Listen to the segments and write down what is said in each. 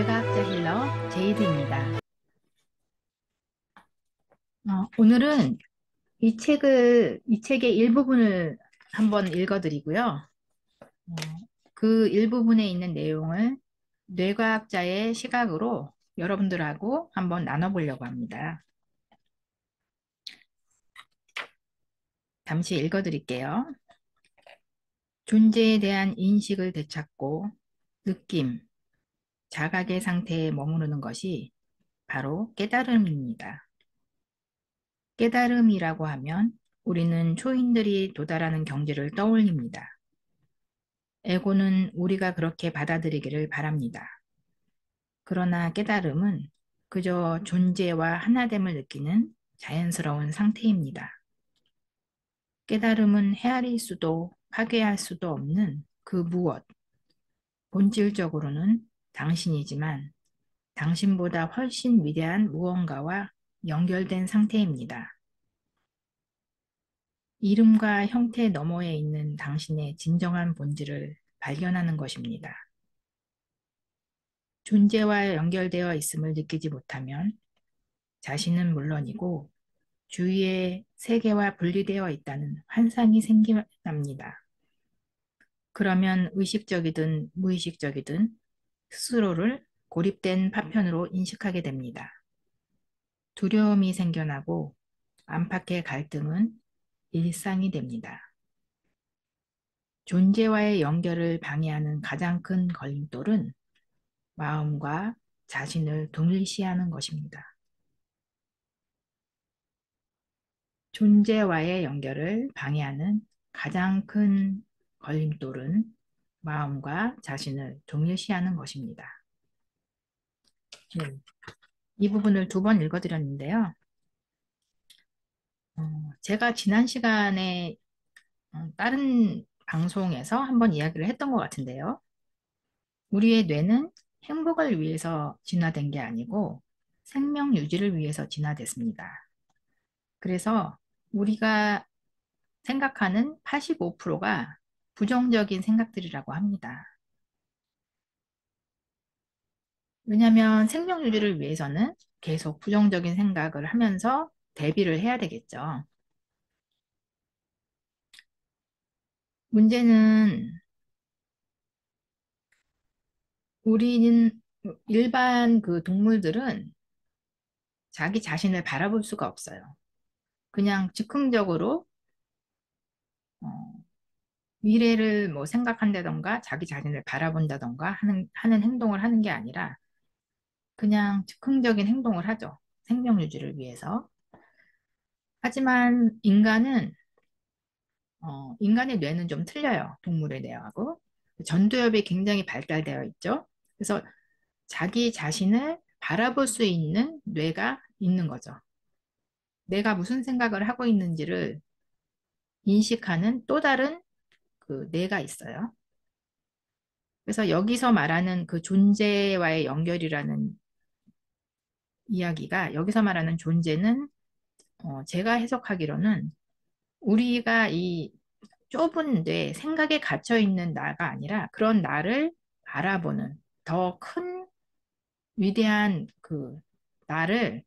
뇌과학자 힐러 제이드입니다. 오늘은 이 책의 일부분을 한번 읽어드리고요. 어, 그 일부분에 있는 내용을 뇌과학자의 시각으로 여러분들하고 한번 나눠보려고 합니다. 잠시 읽어드릴게요. 존재에 대한 인식을 되찾고 느낌, 자각의 상태에 머무르는 것이 바로 깨달음입니다. 깨달음이라고 하면 우리는 초인들이 도달하는 경지를 떠올립니다. 에고는 우리가 그렇게 받아들이기를 바랍니다. 그러나 깨달음은 그저 존재와 하나됨을 느끼는 자연스러운 상태입니다. 깨달음은 헤아릴 수도 파괴할 수도 없는 그 무엇, 본질적으로는 당신이지만 당신보다 훨씬 위대한 무언가와 연결된 상태입니다. 이름과 형태 너머에 있는 당신의 진정한 본질을 발견하는 것입니다. 존재와 연결되어 있음을 느끼지 못하면 자신은 물론이고 주위의 세계와 분리되어 있다는 환상이 생겨납니다. 그러면 의식적이든 무의식적이든 스스로를 고립된 파편으로 인식하게 됩니다. 두려움이 생겨나고 안팎의 갈등은 일상이 됩니다. 존재와의 연결을 방해하는 가장 큰 걸림돌은 마음과 자신을 동일시하는 것입니다. 존재와의 연결을 방해하는 가장 큰 걸림돌은 마음과 자신을 동일시하는 것입니다. 네, 이 부분을 두 번 읽어드렸는데요. 제가 지난 시간에 다른 방송에서 한번 이야기를 했던 것 같은데요. 우리의 뇌는 행복을 위해서 진화된 게 아니고 생명 유지를 위해서 진화됐습니다. 그래서 우리가 생각하는 85%가 부정적인 생각들이라고 합니다. 왜냐하면 생명 유지를 위해서는 계속 부정적인 생각을 하면서 대비를 해야 되겠죠. 문제는 우리는 일반 그 동물들은 자기 자신을 바라볼 수가 없어요. 그냥 즉흥적으로 어, 미래를 뭐 생각한다던가 자기 자신을 바라본다던가 하는 행동을 하는 게 아니라 그냥 즉흥적인 행동을 하죠. 생명 유지를 위해서. 하지만 인간의 뇌는 좀 틀려요. 동물의 뇌하고. 전두엽이 굉장히 발달되어 있죠. 그래서 자기 자신을 바라볼 수 있는 뇌가 있는 거죠. 내가 무슨 생각을 하고 있는지를 인식하는 또 다른 그 뇌가 있어요. 그래서 여기서 말하는 그 존재와의 연결이라는 이야기가 여기서 말하는 존재는 제가 해석하기로는 우리가 이 좁은 뇌, 생각에 갇혀 있는 나가 아니라 그런 나를 바라보는 더 큰 위대한 그 나를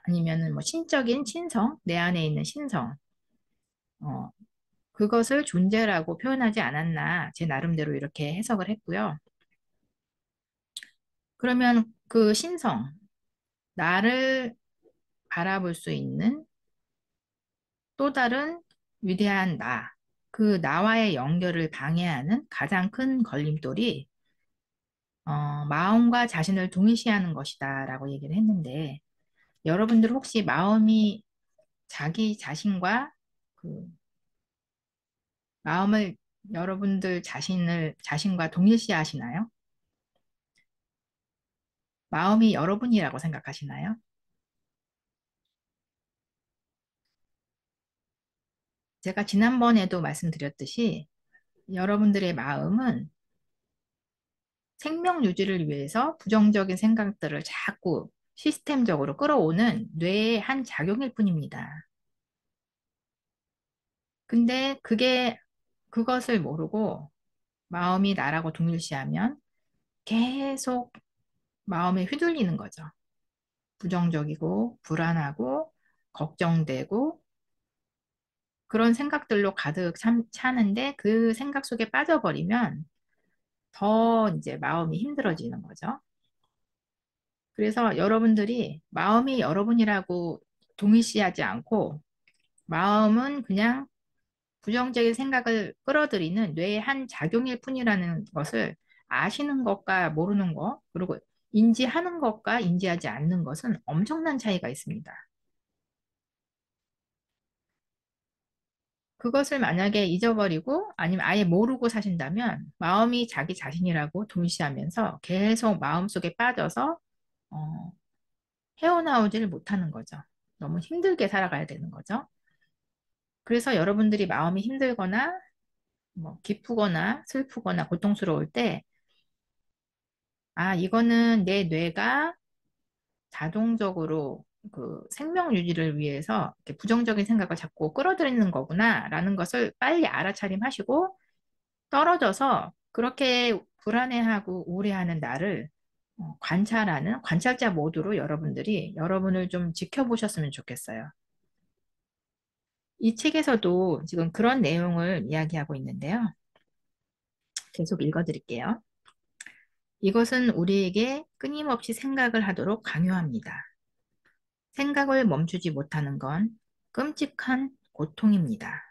아니면은 뭐 신적인 신성, 내 안에 있는 신성, 어, 그것을 존재라고 표현하지 않았나 제 나름대로 이렇게 해석을 했고요. 그러면 그 신성, 나를 바라볼 수 있는 또 다른 위대한 나, 그 나와의 연결을 방해하는 가장 큰 걸림돌이 마음과 자신을 동일시하는 것이다라고 얘기를 했는데 여러분들 혹시 마음이 자기 자신과 그 마음을 여러분들 자신과 동일시하시나요? 마음이 여러분이라고 생각하시나요? 제가 지난번에도 말씀드렸듯이 여러분들의 마음은 생명 유지를 위해서 부정적인 생각들을 자꾸 시스템적으로 끌어오는 뇌의 한 작용일 뿐입니다. 근데 그것을 모르고 마음이 나라고 동일시하면 계속 마음에 휘둘리는 거죠. 부정적이고 불안하고 걱정되고 그런 생각들로 가득 차는데 그 생각 속에 빠져버리면 더 이제 마음이 힘들어지는 거죠. 그래서 여러분들이 마음이 여러분이라고 동일시하지 않고 마음은 그냥 부정적인 생각을 끌어들이는 뇌의 한 작용일 뿐이라는 것을 아시는 것과 모르는 것, 그리고 인지하는 것과 인지하지 않는 것은 엄청난 차이가 있습니다. 그것을 만약에 잊어버리고 아니면 아예 모르고 사신다면 마음이 자기 자신이라고 동시하면서 계속 마음속에 빠져서 어, 헤어나오지를 못하는 거죠. 너무 힘들게 살아가야 되는 거죠. 그래서 여러분들이 마음이 힘들거나 뭐 기쁘거나 슬프거나 고통스러울 때, 아, 이거는 내 뇌가 자동적으로 그 생명 유지를 위해서 이렇게 부정적인 생각을 자꾸 끌어들이는 거구나라는 것을 빨리 알아차림하시고 떨어져서 그렇게 불안해하고 우울해하는 나를 관찰하는 관찰자 모드로 여러분들이 여러분을 좀 지켜보셨으면 좋겠어요. 이 책에서도 지금 그런 내용을 이야기하고 있는데요. 계속 읽어드릴게요. 이것은 우리에게 끊임없이 생각을 하도록 강요합니다. 생각을 멈추지 못하는 건 끔찍한 고통입니다.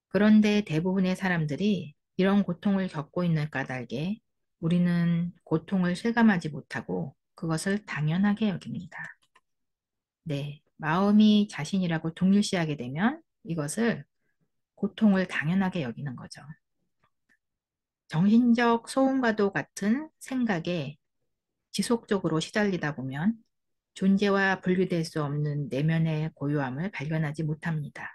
그런데 대부분의 사람들이 이런 고통을 겪고 있는 까닭에 우리는 고통을 실감하지 못하고 그것을 당연하게 여깁니다. 네, 마음이 자신이라고 동일시하게 되면 이것을 고통을 당연하게 여기는 거죠. 정신적 소음과도 같은 생각에 지속적으로 시달리다 보면 존재와 분리될 수 없는 내면의 고요함을 발견하지 못합니다.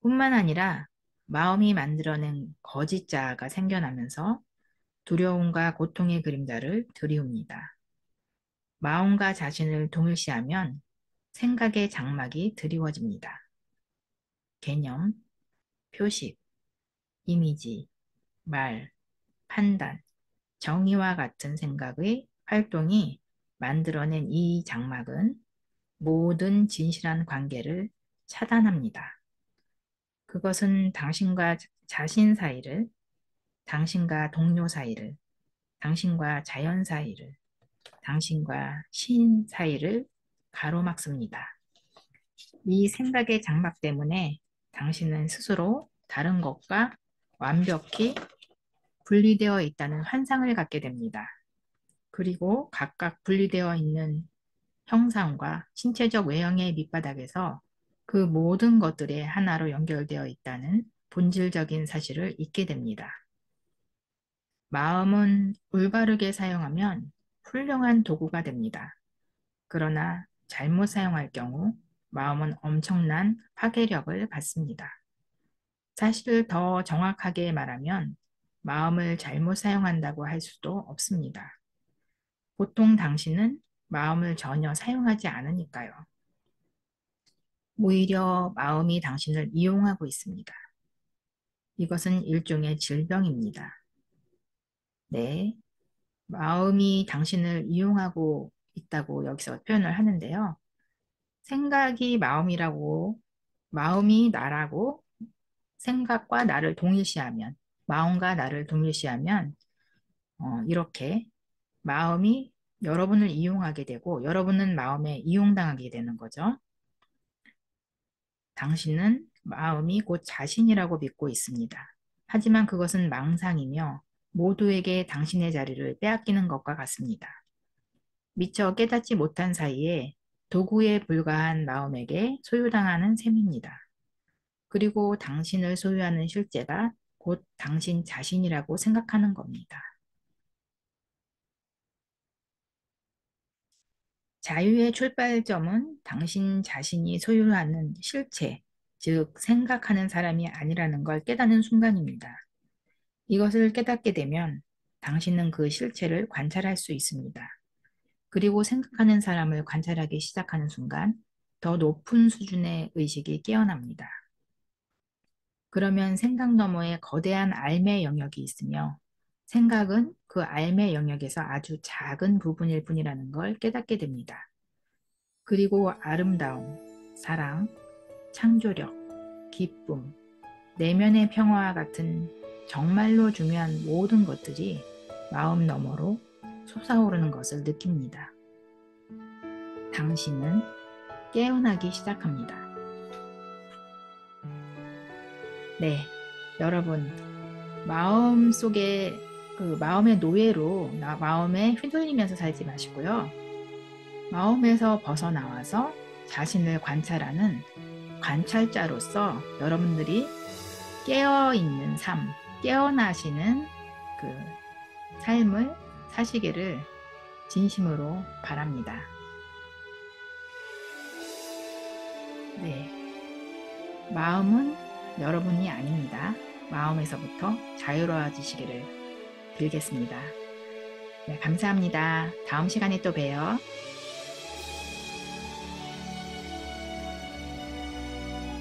뿐만 아니라 마음이 만들어낸 거짓 자아가 생겨나면서 두려움과 고통의 그림자를 들이웁니다. 마음과 자신을 동일시하면 생각의 장막이 드리워집니다. 개념, 표식, 이미지, 말, 판단, 정의와 같은 생각의 활동이 만들어낸 이 장막은 모든 진실한 관계를 차단합니다. 그것은 당신과 자신 사이를, 당신과 동료 사이를, 당신과 자연 사이를, 당신과 신 사이를 가로막습니다. 이 생각의 장막 때문에 당신은 스스로 다른 것과 완벽히 분리되어 있다는 환상을 갖게 됩니다. 그리고 각각 분리되어 있는 형상과 신체적 외형의 밑바닥에서 그 모든 것들이 하나로 연결되어 있다는 본질적인 사실을 잊게 됩니다. 마음은 올바르게 사용하면 훌륭한 도구가 됩니다. 그러나 잘못 사용할 경우 마음은 엄청난 파괴력을 받습니다. 사실 더 정확하게 말하면 마음을 잘못 사용한다고 할 수도 없습니다. 보통 당신은 마음을 전혀 사용하지 않으니까요. 오히려 마음이 당신을 이용하고 있습니다. 이것은 일종의 질병입니다. 네, 마음이 당신을 이용하고 있다고 여기서 표현을 하는데요. 생각이 마음이라고, 마음이 나라고 생각과 나를 동일시하면, 마음과 나를 동일시하면, 이렇게 마음이 여러분을 이용하게 되고, 여러분은 마음에 이용당하게 되는 거죠. 당신은 마음이 곧 자신이라고 믿고 있습니다. 하지만 그것은 망상이며 모두에게 당신의 자리를 빼앗기는 것과 같습니다. 미처 깨닫지 못한 사이에 도구에 불과한 마음에게 소유당하는 셈입니다. 그리고 당신을 소유하는 실제가 곧 당신 자신이라고 생각하는 겁니다. 자유의 출발점은 당신 자신이 소유하는 실체, 즉 생각하는 사람이 아니라는 걸 깨닫는 순간입니다. 이것을 깨닫게 되면 당신은 그 실체를 관찰할 수 있습니다. 그리고 생각하는 사람을 관찰하기 시작하는 순간 더 높은 수준의 의식이 깨어납니다. 그러면 생각 너머에 거대한 알의 영역이 있으며 생각은 그 삶의 영역에서 아주 작은 부분일 뿐이라는 걸 깨닫게 됩니다. 그리고 아름다움, 사랑, 창조력, 기쁨, 내면의 평화와 같은 정말로 중요한 모든 것들이 마음 너머로 솟아오르는 것을 느낍니다. 당신은 깨어나기 시작합니다. 네, 여러분, 마음 속에 그 마음의 노예로 마음에 휘둘리면서 살지 마시고요. 마음에서 벗어나와서 자신을 관찰하는 관찰자로서 여러분들이 깨어있는 삶, 깨어나시는 그 삶을 사시기를 진심으로 바랍니다. 네. 마음은 여러분이 아닙니다. 마음에서부터 자유로워지시기를 빌겠습니다. 네, 감사합니다. 다음 시간에 또 봬요.